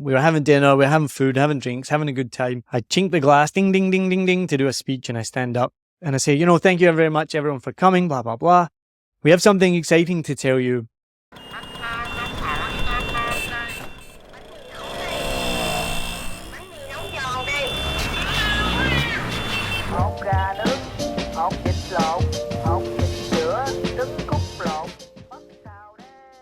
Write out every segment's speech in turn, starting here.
We were having dinner, we were having food, having drinks, having a good time. I chink the glass, ding, ding, ding, ding, ding, to do a speech, and I stand up and I say, thank you very much everyone for coming, blah, blah, blah. We have something exciting to tell you.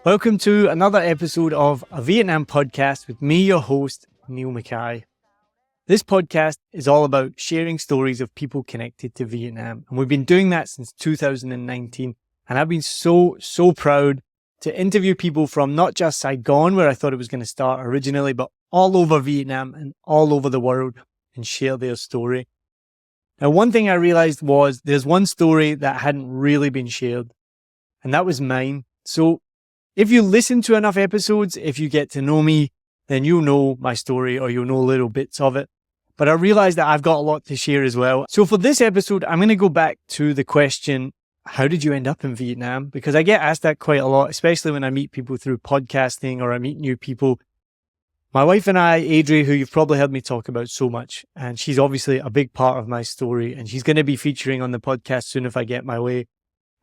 Welcome to another episode of A Vietnam Podcast with me, your host, Niall Mackay. This podcast is all about sharing stories of people connected to Vietnam. And we've been doing that since 2019. And I've been so proud to interview people from not just Saigon, where I thought it was going to start originally, but all over Vietnam and all over the world and share their story. Now, one thing I realized was there's one story that hadn't really been shared, and that was mine. So if you listen to enough episodes, if you get to know me, then you'll know my story or you'll know little bits of it. But I realized that I've got a lot to share as well. So for this episode, I'm going to go back to the question, how did you end up in Vietnam? Because I get asked that quite a lot, especially when I meet people through podcasting or I meet new people. My wife and I, Adrie, who you've probably heard me talk about so much, and she's obviously a big part of my story, and she's going to be featuring on the podcast soon if I get my way.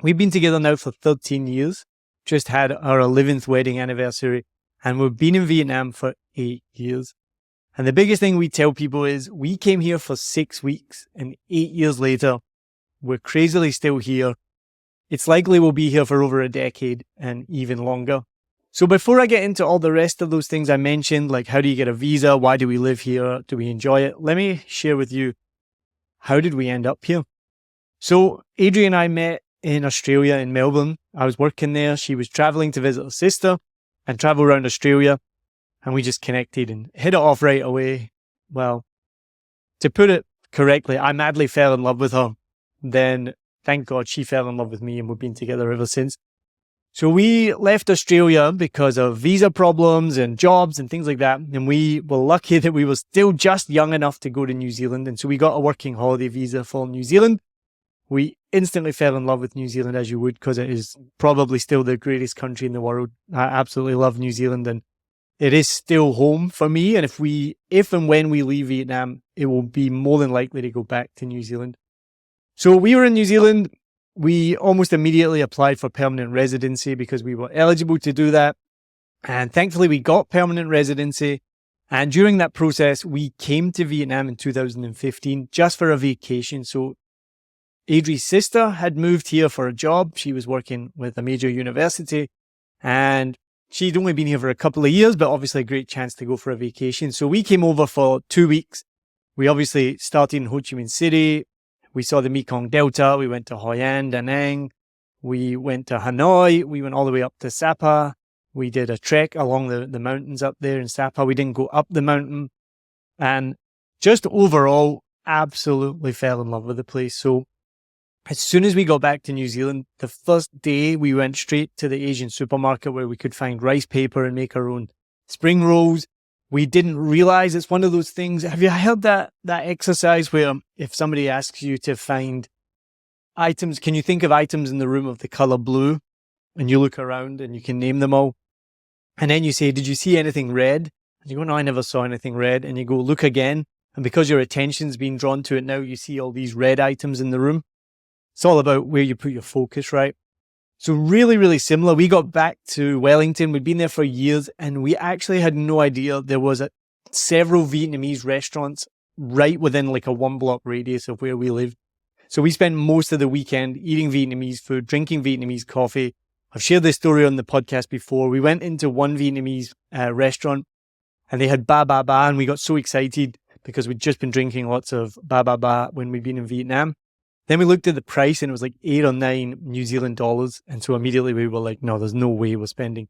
We've been together now for 13 years. Just had our 11th wedding anniversary, and we've been in Vietnam for 8 years. And the biggest thing we tell people is we came here for 6 weeks, and 8 years later, we're crazily still here. It's likely we'll be here for over a decade and even longer. So before I get into all the rest of those things I mentioned, like how do you get a visa? Why do we live here? Do we enjoy it? Let me share with you, how did we end up here? So Adrie and I met in Australia, in Melbourne. I was working there. She was traveling to visit her sister and travel around Australia. And we just connected and hit it off right away. Well, to put it correctly, I madly fell in love with her. Then, thank God, she fell in love with me and we've been together ever since. So we left Australia because of visa problems and jobs and things like that. And we were lucky that we were still just young enough to go to New Zealand. And so we got a working holiday visa for New Zealand. We instantly fell in love with New Zealand, as you would, because it is probably still the greatest country in the world. I absolutely love New Zealand and it is still home for me. And if and when we leave Vietnam, it will be more than likely to go back to New Zealand. So we were in New Zealand. We almost immediately applied for permanent residency because we were eligible to do that. And thankfully we got permanent residency. And during that process, we came to Vietnam in 2015 just for a vacation. So Adrie's sister had moved here for a job. She was working with a major university and she'd only been here for a couple of years, but obviously a great chance to go for a vacation. So we came over for 2 weeks. We obviously started in Ho Chi Minh City. We saw the Mekong Delta. We went to Hoi An, Da Nang. We went to Hanoi. We went all the way up to Sapa. We did a trek along the mountains up there in Sapa. We didn't go up the mountain. And just overall, absolutely fell in love with the place. So as soon as we got back to New Zealand, the first day we went straight to the Asian supermarket where we could find rice paper and make our own spring rolls. We didn't realize it's one of those things. Have you heard that exercise where if somebody asks you to find items, can you think of items in the room of the color blue? And you look around and you can name them all. And then you say, did you see anything red? And you go, no, I never saw anything red. And you go, look again. And because your attention's been drawn to it now, you see all these red items in the room. It's all about where you put your focus, right? So really similar. We got back to Wellington. We'd been there for years and we actually had no idea there was several Vietnamese restaurants right within like a 1-block radius of where we lived. So we spent most of the weekend eating Vietnamese food, drinking Vietnamese coffee. I've shared this story on the podcast before. We went into one Vietnamese restaurant and they had ba ba ba and we got so excited because we'd just been drinking lots of ba ba ba when we'd been in Vietnam. Then we looked at the price and it was like 8 or 9 New Zealand dollars. And so immediately we were like, no, there's no way we're spending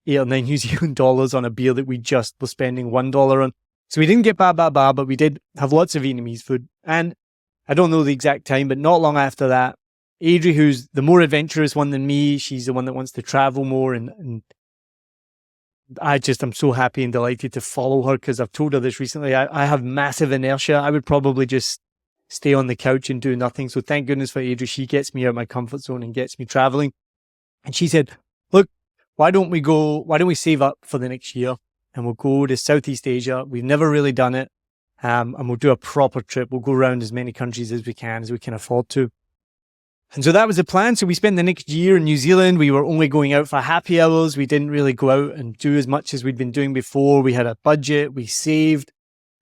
8 or 9 New Zealand dollars on a beer that we just were spending $1 on. So we didn't get ba ba ba, but we did have lots of Vietnamese food. And I don't know the exact time, but not long after that, Adrie, who's the more adventurous one than me, she's the one that wants to travel more. And I'm so happy and delighted to follow her because I've told her this recently. I have massive inertia. I would probably just stay on the couch and do nothing. So thank goodness for Adrie. She gets me out of my comfort zone and gets me traveling. And she said, look, why don't we save up for the next year and we'll go to Southeast Asia. We've never really done it. And we'll do a proper trip. We'll go around as many countries as we can afford to. And so that was the plan. So we spent the next year in New Zealand. We were only going out for happy hours. We didn't really go out and do as much as we'd been doing before. We had a budget, we saved.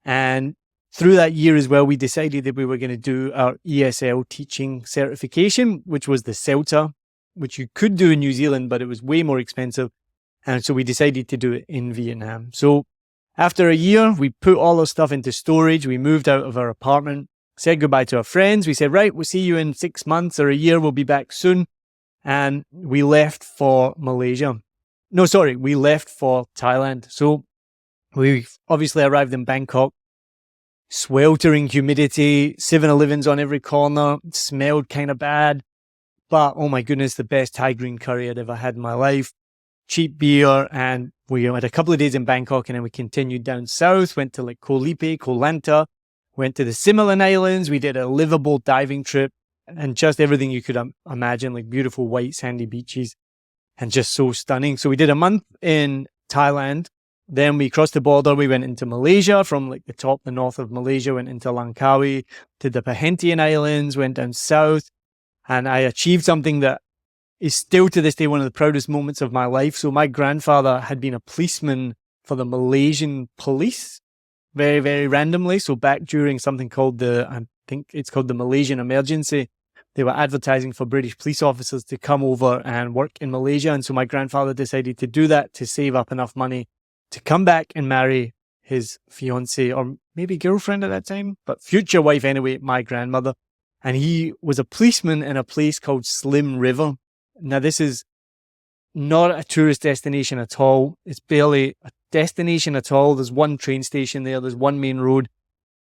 And through that year as well, we decided that we were going to do our ESL teaching certification, which was the CELTA, which you could do in New Zealand, but it was way more expensive. And so we decided to do it in Vietnam. So after a year, we put all our stuff into storage. We moved out of our apartment, said goodbye to our friends. We said, right, we'll see you in 6 months or a year. We'll be back soon. And we left for Malaysia. No, sorry, we left for Thailand. So we obviously arrived in Bangkok. Sweltering humidity, 7-Elevens on every corner, smelled kind of bad. But oh my goodness, the best Thai green curry I'd ever had in my life. Cheap beer, and we had a couple of days in Bangkok, and then we continued down south, went to like Koh Lipe, Koh Lanta, went to the Similan Islands. We did a livable diving trip, and just everything you could imagine, like beautiful white sandy beaches, and just so stunning. So we did a month in Thailand. Then we crossed the border. We went into Malaysia from like the north of Malaysia, went into Langkawi, did the Perhentian Islands, went down south, and I achieved something that is still to this day one of the proudest moments of my life. So my grandfather had been a policeman for the Malaysian police, very, very randomly. So back during something called I think it's called the Malaysian Emergency, they were advertising for British police officers to come over and work in Malaysia. And so my grandfather decided to do that to save up enough money to come back and marry his fiancée, or maybe girlfriend at that time, but future wife anyway, my grandmother. And he was a policeman in a place called Slim River. Now, this is not a tourist destination at all. It's barely a destination at all. There's one train station there. There's one main road.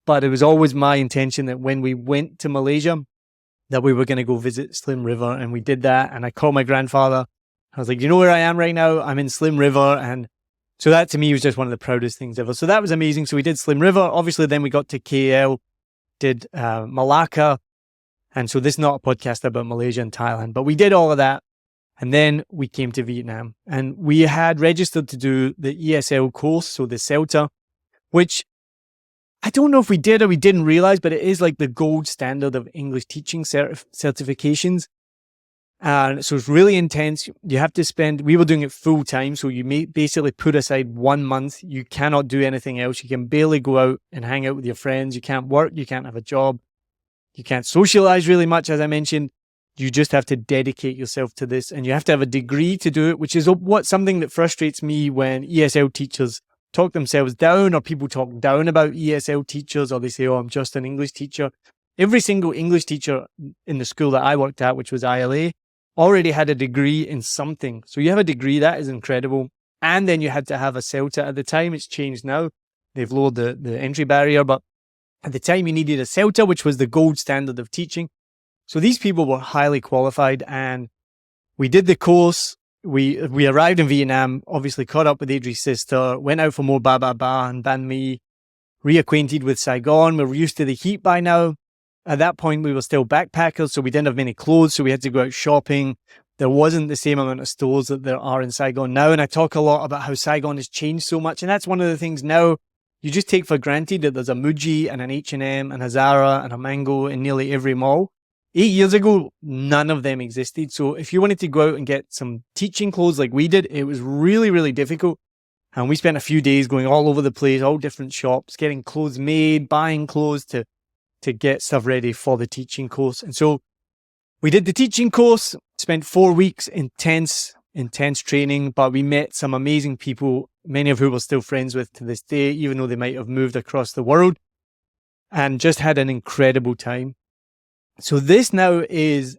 But it was always my intention that when we went to Malaysia, that we were going to go visit Slim River. And we did that. And I called my grandfather. I was like, you know where I am right now? I'm in Slim River. And so that to me was just one of the proudest things ever. So that was amazing. So we did Slim River. Obviously, then we got to KL, did Malacca. And so this is not a podcast about Malaysia and Thailand, but we did all of that. And then we came to Vietnam, and we had registered to do the ESL course, so the CELTA, which I don't know if we did or we didn't realize, but it is like the gold standard of English teaching certifications. And so it's really intense. You have to we were doing it full time. So you may basically put aside 1 month. You cannot do anything else. You can barely go out and hang out with your friends. You can't work. You can't have a job. You can't socialize really much, as I mentioned. You just have to dedicate yourself to this, and you have to have a degree to do it, which is something that frustrates me when ESL teachers talk themselves down, or people talk down about ESL teachers, or they say, oh, I'm just an English teacher. Every single English teacher in the school that I worked at, which was ILA, already had a degree in something. So you have a degree, that is incredible. And then you had to have a CELTA. At the time, it's changed now. They've lowered the entry barrier, but at the time you needed a CELTA, which was the gold standard of teaching. So these people were highly qualified, and we did the course. We arrived in Vietnam, obviously caught up with Adrie's sister, went out for more ba ba ba and banh mi, reacquainted with Saigon. We were used to the heat by now. At that point, we were still backpackers, so we didn't have many clothes, so we had to go out shopping. There wasn't the same amount of stores that there are in Saigon now, and I talk a lot about how Saigon has changed so much, and that's one of the things now you just take for granted, that there's a Muji and an H&M and a Zara and a Mango in nearly every mall. 8 years ago, none of them existed. So if you wanted to go out and get some teaching clothes like we did, it was really, really difficult. And we spent a few days going all over the place, all different shops, getting clothes made, buying clothes to get stuff ready for the teaching course. And so we did the teaching course, spent 4 weeks, intense training, but we met some amazing people, many of whom we're still friends with to this day, even though they might have moved across the world, and just had an incredible time. So this now is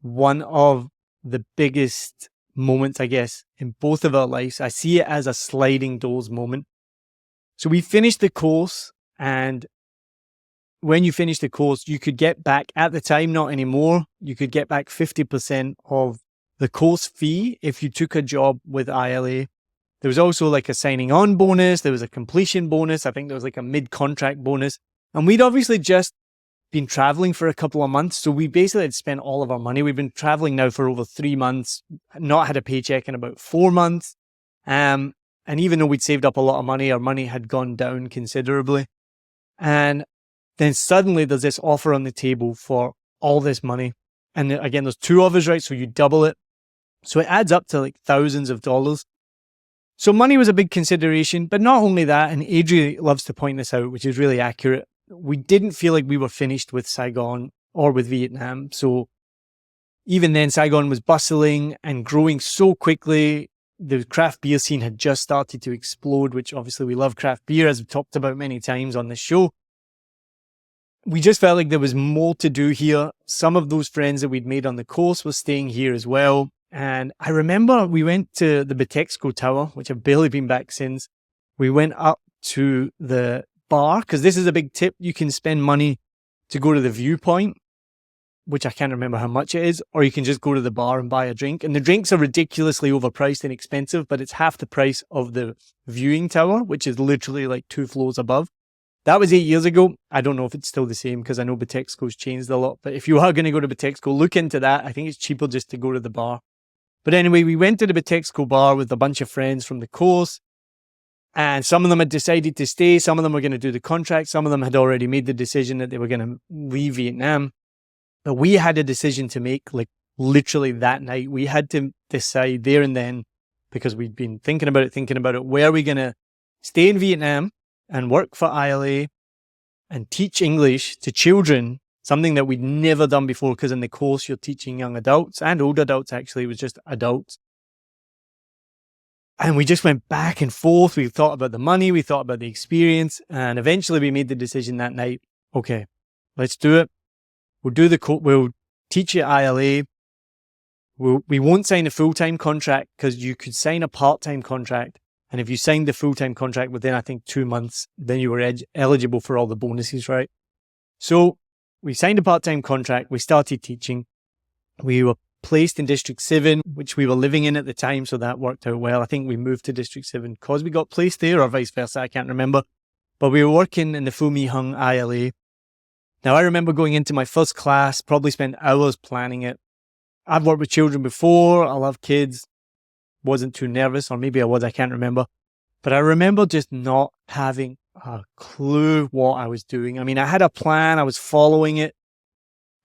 one of the biggest moments, I guess, in both of our lives. I see it as a sliding doors moment. So we finished the course, and when you finish the course, you could get back, at the time, not anymore, you could get back 50% of the course fee if you took a job with ILA. There was also like a signing on bonus. There was a completion bonus. I think there was like a mid-contract bonus. And we'd obviously just been traveling for a couple of months. So we basically had spent all of our money. We've been traveling now for over 3 months, not had a paycheck in about 4 months. And And even though we'd saved up a lot of money, our money had gone down considerably. And then suddenly there's this offer on the table for all this money. And again, there's two of us, right? So you double it. So it adds up to like thousands of dollars. So money was a big consideration, but not only that, and Adrie loves to point this out, which is really accurate, we didn't feel like we were finished with Saigon or with Vietnam. So even then, Saigon was bustling and growing so quickly. The craft beer scene had just started to explode, which obviously we love craft beer, as we've talked about many times on the show. We just felt like there was more to do here. Some of those friends that we'd made on the coast were staying here as well. And I remember we went to the Bitexco Tower, which I've barely been back since. We went up to the bar, because this is a big tip. You can spend money to go to the viewpoint, which I can't remember how much it is, or you can just go to the bar and buy a drink. And the drinks are ridiculously overpriced and expensive, but it's half the price of the viewing tower, which is literally like 2 floors above. That was 8 years ago. I don't know if it's still the same, because I know Bitexco's changed a lot. But if you are going to go to Bitexco, look into that. I think it's cheaper just to go to the bar. But anyway, we went to the Bitexco bar with a bunch of friends from the coast. And some of them had decided to stay. Some of them were going to do the contract. Some of them had already made the decision that they were going to leave Vietnam. But we had a decision to make, like literally that night. We had to decide there and then, because we'd been thinking about it, where are we going to stay in Vietnam and work for ILA and teach English to children, something that we'd never done before, because in the course you're teaching young adults and old adults. Actually, it was just adults. And we just went back and forth. We thought about the money, we thought about the experience, and eventually we made the decision that night. Okay, let's do it. We'll teach you at ILA. We won't sign a full-time contract, because you could sign a part-time contract. And if you signed the full-time contract within, I think, 2 months, then you were eligible for all the bonuses, right? So we signed a part-time contract. We started teaching. We were placed in District 7, which we were living in at the time. So that worked out well. I think we moved to District 7 because we got placed there, or vice versa. I can't remember. But we were working in the Phu My Hung ILA. Now, I remember going into my first class, probably spent hours planning it. I've worked with children before. I love kids. Wasn't too nervous, or maybe I was, I can't remember. But I remember just not having a clue what I was doing. I mean, I had a plan, I was following it.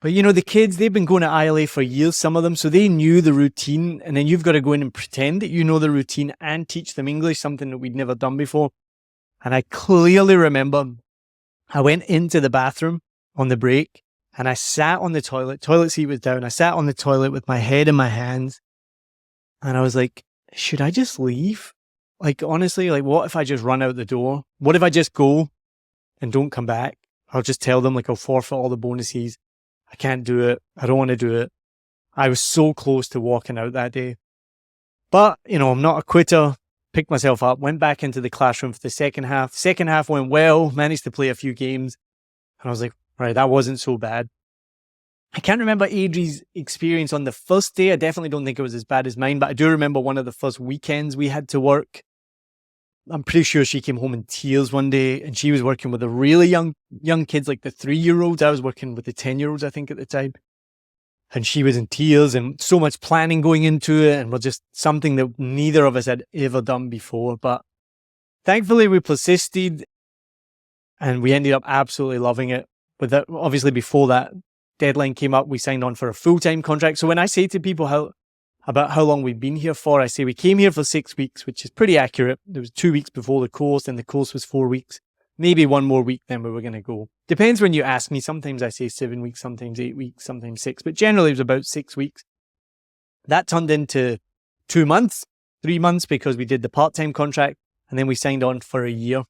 But you know, the kids, they've been going to ILA for years, some of them, so they knew the routine. And then you've got to go in and pretend that you know the routine and teach them English, something that we'd never done before. And I clearly remember I went into the bathroom on the break and I sat on the toilet seat was down. I sat on the toilet with my head in my hands. And I was like, should I just leave? Like, honestly, like, what if I just run out the door? What if I just go and don't come back? I'll just tell them, like, I'll forfeit all the bonuses. I can't do it. I don't want to do it. I was so close to walking out that day. But, you know, I'm not a quitter. Picked myself up, went back into the classroom for the second half. Second half went well, managed to play a few games. And I was like, right, that wasn't so bad. I can't remember Adrie's experience on the first day. I definitely don't think it was as bad as mine, but I do remember one of the first weekends we had to work. I'm pretty sure she came home in tears one day, and she was working with the really young kids, like the 3-year-olds. I was working with the 10-year-olds, I think, at the time. And she was in tears, and so much planning going into it, and was just something that neither of us had ever done before. But thankfully we persisted, and we ended up absolutely loving it. But that, obviously before that deadline came up, we signed on for a full-time contract. So when I say to people about how long we've been here for, I say we came here for 6 weeks, which is pretty accurate. There was 2 weeks before the course, and the course was 4 weeks. Maybe one more week, then we were going to go. Depends when you ask me. Sometimes I say 7 weeks, sometimes 8 weeks, sometimes 6. But generally it was about 6 weeks. That turned into 2 months, 3 months, because we did the part-time contract, and then we signed on for a year.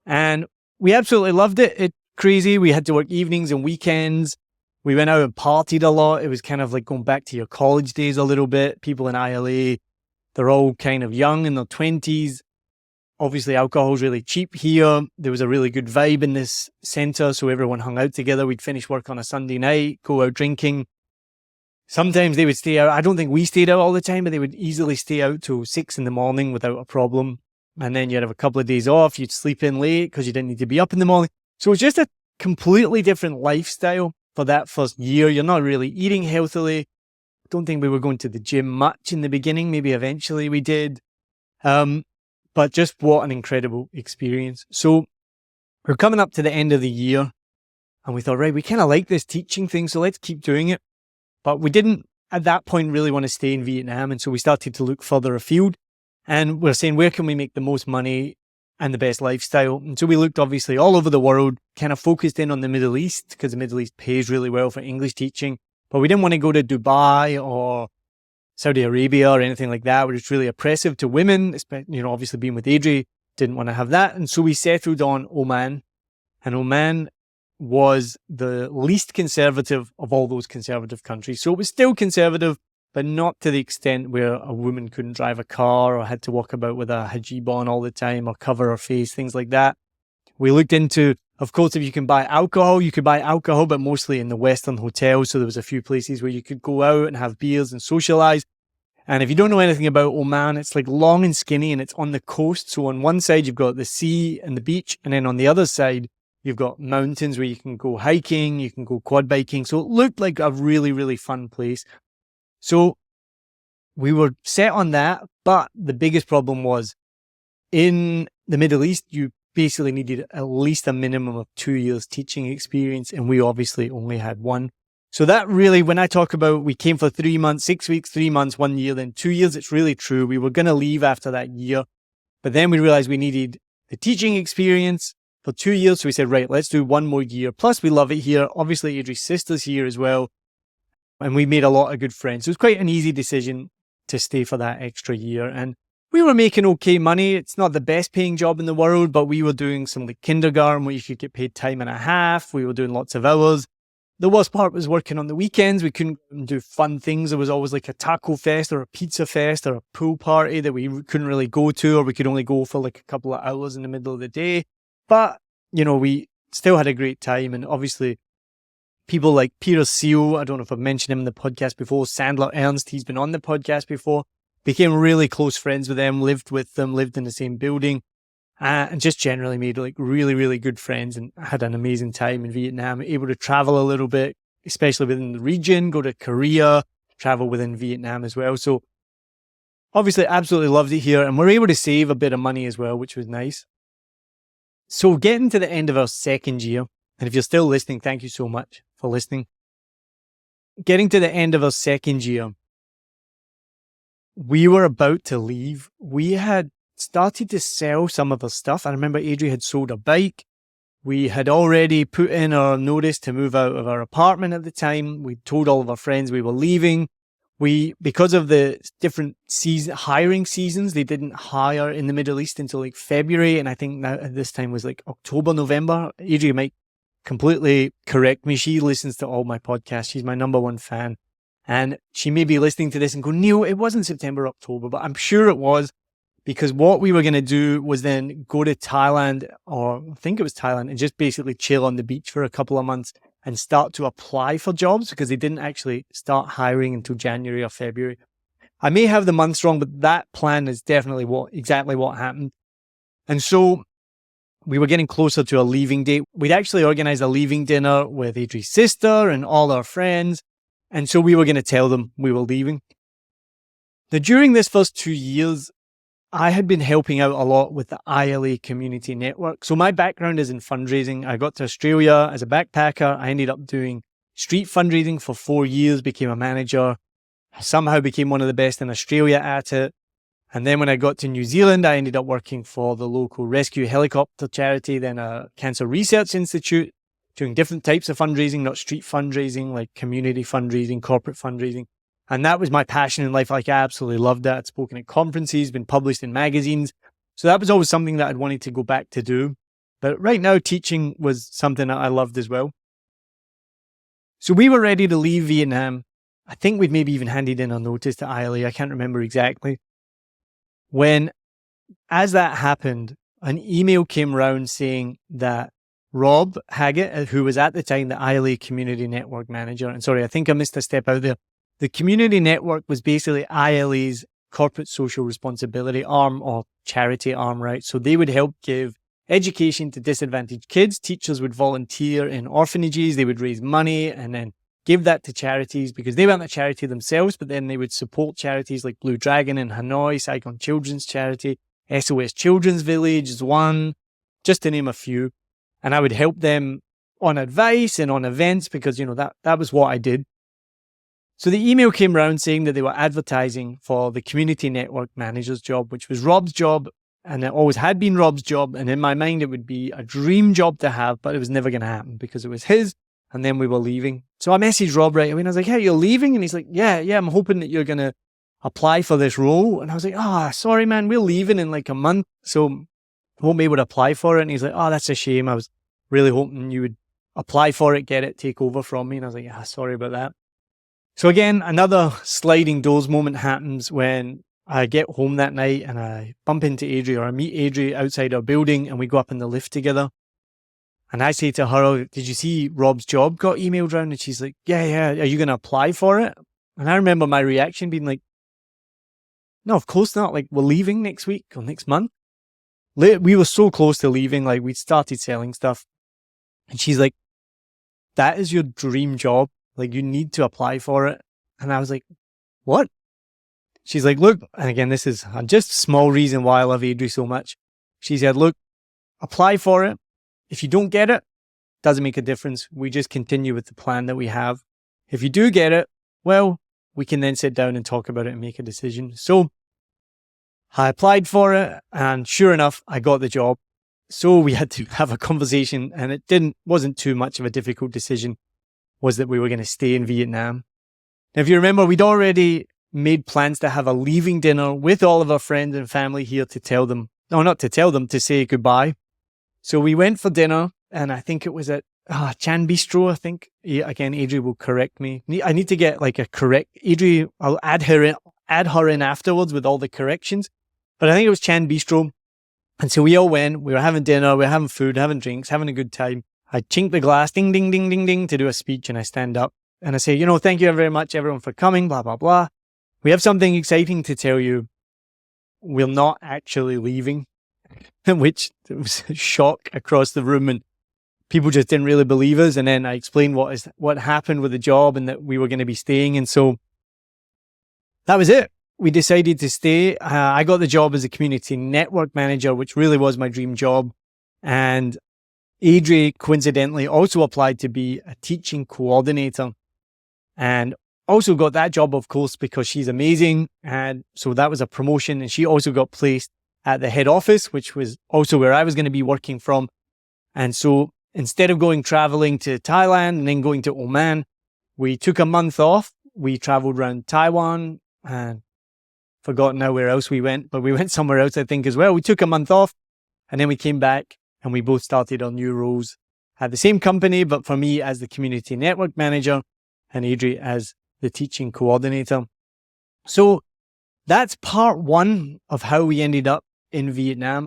And we absolutely loved it. It's crazy. We had to work evenings and weekends. We went out and partied a lot. It was kind of like going back to your college days a little bit. People in ILA, they're all kind of young in their 20s. Obviously, alcohol's really cheap here. There was a really good vibe in this center, so everyone hung out together. We'd finish work on a Sunday night, go out drinking. Sometimes they would stay out. I don't think we stayed out all the time, but they would easily stay out till 6 a.m. without a problem. And then you'd have a couple of days off. You'd sleep in late because you didn't need to be up in the morning. So it's just a completely different lifestyle for that first year. You're not really eating healthily. Don't think we were going to the gym much in the beginning. Maybe eventually we did. but just what an incredible experience. So we're coming up to the end of the year and we thought, right, we kind of like this teaching thing, so let's keep doing it. But we didn't at that point really want to stay in Vietnam. And so we started to look further afield and we're saying, where can we make the most money and the best lifestyle? And so we looked obviously all over the world, kind of focused in on the Middle East because the Middle East pays really well for English teaching. But we didn't want to go to Dubai or Saudi Arabia or anything like that, where it's really oppressive to women, obviously being with Adrie, didn't want to have that. And so we settled on Oman. And Oman was the least conservative of all those conservative countries. So it was still conservative, but not to the extent where a woman couldn't drive a car or had to walk about with a hijab on all the time or cover her face, things like that. We looked into, of course, if you can buy alcohol, you could buy alcohol, but mostly in the Western hotels. So there was a few places where you could go out and have beers and socialize. And if you don't know anything about Oman, it's like long and skinny and it's on the coast. So on one side, you've got the sea and the beach. And then on the other side, you've got mountains where you can go hiking, you can go quad biking. So it looked like a really, really fun place. So we were set on that. But the biggest problem was in the Middle East, you basically needed at least a minimum of 2 years teaching experience. And we obviously only had one. So that really, when I talk about we came for 3 months, 6 weeks, 3 months, 1 year, then 2 years, it's really true. We were going to leave after that year. But then we realized we needed the teaching experience for 2 years. So we said, right, let's do 1 more year. Plus, we love it here. Obviously, Adrie's sister's here as well. And we made a lot of good friends. So it was quite an easy decision to stay for that extra year. And we were making okay money. It's not the best paying job in the world, but we were doing some like kindergarten where you could get paid time and a half. We were doing lots of hours. The worst part was working on the weekends. We couldn't do fun things. There was always like a taco fest or a pizza fest or a pool party that we couldn't really go to, or we could only go for like a couple of hours in the middle of the day. But, we still had a great time. And obviously people like Peter Seal, I don't know if I've mentioned him in the podcast before, Sandler Ernst, he's been on the podcast before, became really close friends with them, lived with them, lived in the same building. And just generally made like really, really good friends and had an amazing time in Vietnam, able to travel a little bit, especially within the region, go to Korea, travel within Vietnam as well. So obviously absolutely loved it here and we're able to save a bit of money as well, which was nice. So getting to the end of our second year, and if you're still listening, thank you so much for listening. Getting to the end of our second year, we were about to leave. We had started to sell some of our stuff. I remember Adrie had sold a bike. We had already put in our notice to move out of our apartment at the time. We told all of our friends we were leaving. Because of the different hiring seasons, they didn't hire in the Middle East until like February. And I think now at this time was like October, November. Adrie might completely correct me. She listens to all my podcasts. She's my number one fan. And she may be listening to this and go, Neil, it wasn't September, October, but I'm sure it was. Because what we were going to do was then go to Thailand, or I think it was Thailand, and just basically chill on the beach for a couple of months and start to apply for jobs because they didn't actually start hiring until January or February. I may have the months wrong, but that plan is definitely exactly what happened. And so we were getting closer to a leaving date. We'd actually organized a leaving dinner with Adrie's sister and all our friends. And so we were going to tell them we were leaving. Now, during this first 2 years, I had been helping out a lot with the ILA community network. So my background is in fundraising. I got to Australia as a backpacker. I ended up doing street fundraising for 4 years, became a manager, somehow became one of the best in Australia at it. And then when I got to New Zealand, I ended up working for the local rescue helicopter charity, then a cancer research institute, doing different types of fundraising, not street fundraising, like community fundraising, corporate fundraising. And that was my passion in life. Like I absolutely loved that. I'd spoken at conferences, been published in magazines. So that was always something that I'd wanted to go back to do. But right now, teaching was something that I loved as well. So we were ready to leave Vietnam. I think we'd maybe even handed in a notice to ILA. I can't remember exactly. When, as that happened, an email came round saying that Rob Haggett, who was at the time the ILA Community Network Manager, and sorry, I think I missed a step out there. The community network was basically ILA's corporate social responsibility arm or charity arm, right? So they would help give education to disadvantaged kids. Teachers would volunteer in orphanages. They would raise money and then give that to charities because they weren't a charity themselves, but then they would support charities like Blue Dragon in Hanoi, Saigon Children's Charity, SOS Children's Village is one, just to name a few. And I would help them on advice and on events because, that was what I did. So the email came around saying that they were advertising for the community network manager's job, which was Rob's job. And it always had been Rob's job. And in my mind, it would be a dream job to have, but it was never going to happen because it was his. And then we were leaving. So I messaged Rob right away and I was like, hey, you're leaving? And he's like, yeah, I'm hoping that you're going to apply for this role. And I was like, sorry, man, we're leaving in like a month. So I won't be able to apply for it. And he's like, that's a shame. I was really hoping you would apply for it, get it, take over from me. And I was like, sorry about that. So again, another sliding doors moment happens when I get home that night and I bump into Adrie, or I meet Adrie outside our building and we go up in the lift together. And I say to her, did you see Rob's job got emailed around? And she's like, yeah. Are you going to apply for it? And I remember my reaction being like, no, of course not. Like, we're leaving next week or next month. We were so close to leaving. Like, we'd started selling stuff. And she's like, that is your dream job. Like, you need to apply for it. And I was like, what? She's like, look, and again, this is just a small reason why I love Adrie so much. She said, look, apply for it. If you don't get it, doesn't make a difference. We just continue with the plan that we have. If you do get it, well, we can then sit down and talk about it and make a decision. So I applied for it and sure enough, I got the job. So we had to have a conversation and it wasn't too much of a difficult decision, was that we were going to stay in Vietnam. Now, if you remember, we'd already made plans to have a leaving dinner with all of our friends and family here to say goodbye. So we went for dinner and I think it was at Chan Bistro, I think. Again, Adrie will correct me. I need to get like a correct, Adrie, I'll add her in afterwards with all the corrections. But I think it was Chan Bistro. And so we all went, we were having dinner, we were having food, having drinks, having a good time. I chink the glass, ding, ding, ding, ding, ding, to do a speech and I stand up and I say, thank you very much everyone for coming, blah, blah, blah. We have something exciting to tell you. We're not actually leaving, which was a shock across the room and people just didn't really believe us. And then I explained what happened with the job and that we were going to be staying. And so that was it. We decided to stay. I got the job as a community network manager, which really was my dream job. And Adrie coincidentally also applied to be a teaching coordinator and also got that job, of course, because she's amazing. And so that was a promotion. And she also got placed at the head office, which was also where I was going to be working from. And so instead of traveling to Thailand and then going to Oman, we took a month off. We traveled around Taiwan and forgotten now where else we went, but we went somewhere else, I think, as well. We took a month off and then we came back and we both started our new roles at the same company, but for me as the community network manager and Adrie as the teaching coordinator. So that's part one of how we ended up in Vietnam.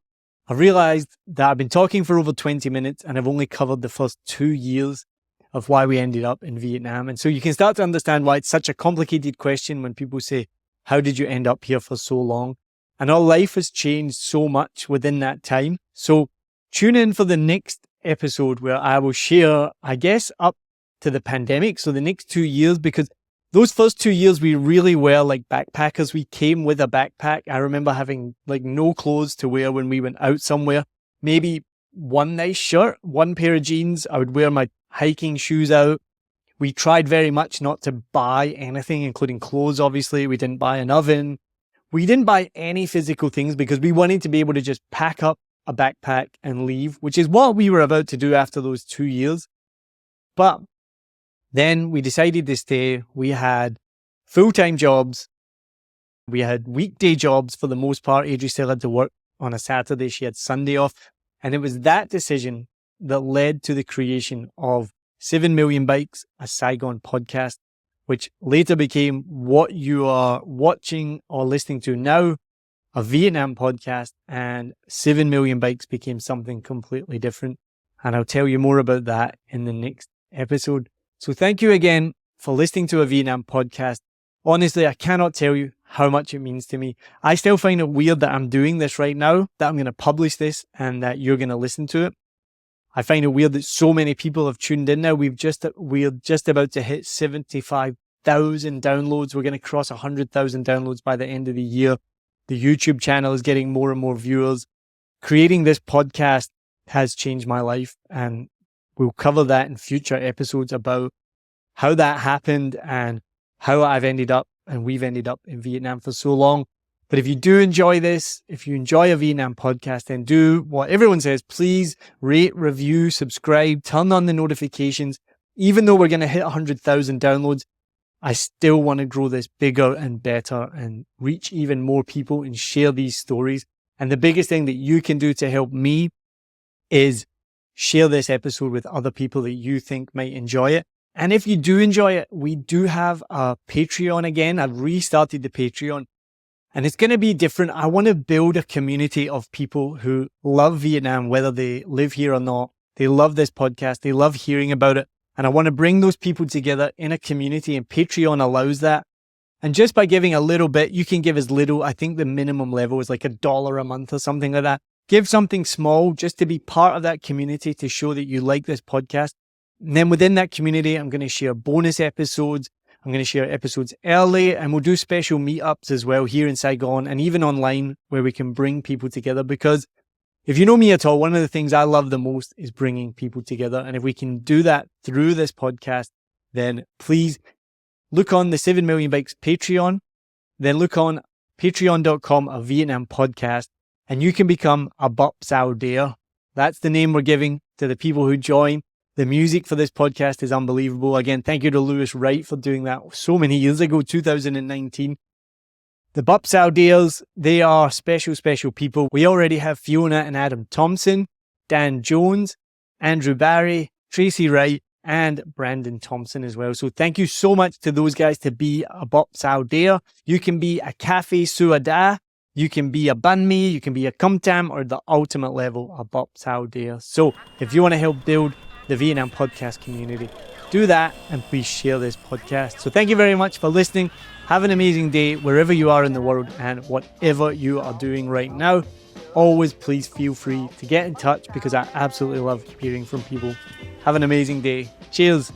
I realized that I've been talking for over 20 minutes and I've only covered the first 2 years of why we ended up in Vietnam. And so you can start to understand why it's such a complicated question when people say, how did you end up here for so long? And our life has changed so much within that time. So tune in for the next episode where I will share, I guess, up to the pandemic. So the next 2 years, because those first 2 years, we really were like backpackers. We came with a backpack. I remember having like no clothes to wear when we went out somewhere. Maybe one nice shirt, one pair of jeans. I would wear my hiking shoes out. We tried very much not to buy anything, including clothes, obviously. We didn't buy an oven. We didn't buy any physical things because we wanted to be able to just pack up a backpack and leave, which is what we were about to do after those 2 years. But then we decided to stay. We had full-time jobs. We had weekday jobs for the most part. Adrie still had to work on a Saturday. She had Sunday off. And it was that decision that led to the creation of 7 Million Bikes, a Saigon podcast, which later became what you are watching or listening to now, a Vietnam podcast, and 7 Million Bikes became something completely different. And I'll tell you more about that in the next episode. So thank you again for listening to a Vietnam podcast. Honestly, I cannot tell you how much it means to me. I still find it weird that I'm doing this right now, that I'm going to publish this and that you're going to listen to it. I find it weird that so many people have tuned in now. We're just about to hit 75,000 downloads. We're going to cross 100,000 downloads by the end of the year. The YouTube channel is getting more and more viewers. Creating this podcast has changed my life, and we'll cover that in future episodes about how that happened and how we've ended up in Vietnam for so long. But if you do enjoy this, if you enjoy a Vietnam podcast, then do what everyone says. Please rate, review, subscribe, turn on the notifications. Even though we're going to hit 100,000 downloads, I still want to grow this bigger and better and reach even more people and share these stories. And the biggest thing that you can do to help me is share this episode with other people that you think might enjoy it. And if you do enjoy it, we do have a Patreon again. I've restarted the Patreon. And it's going to be different. I want to build a community of people who love Vietnam, whether they live here or not. They love this podcast. They love hearing about it. And I want to bring those people together in a community, and Patreon allows that. And just by giving a little bit, you can give as little. I think the minimum level is like $1 a month or something like that. Give something small just to be part of that community, to show that you like this podcast. And then within that community, I'm going to share bonus episodes. I'm going to share episodes early, and we'll do special meetups as well here in Saigon and even online, where we can bring people together. Because if you know me at all, one of the things I love the most is bringing people together. And if we can do that through this podcast, then please look on the 7 Million Bikes Patreon, then look on patreon.com, a Vietnam podcast, and you can become a Bop Sao Dare. That's the name we're giving to the people who join. The music for this podcast is unbelievable. Again, thank you to Lewis Wright for doing that so many years ago, 2019. The Bop Sao Dares, they are special, special people. We already have Fiona and Adam Thompson, Dan Jones, Andrew Barry, Tracy Wright, and Brandon Thompson as well. So thank you so much to those guys to be a Bop Sao Dare. You can be a Cafe Suada, you can be a Banh Mi, you can be a Cum Tam, or the ultimate level, a Bop Sao Dare. So if you want to help build the Vietnam podcast community, do that, and please share this podcast. So thank you very much for listening. Have an amazing day wherever you are in the world, and whatever you are doing right now. Always please feel free to get in touch, because I absolutely love hearing from people. Have an amazing day. Cheers.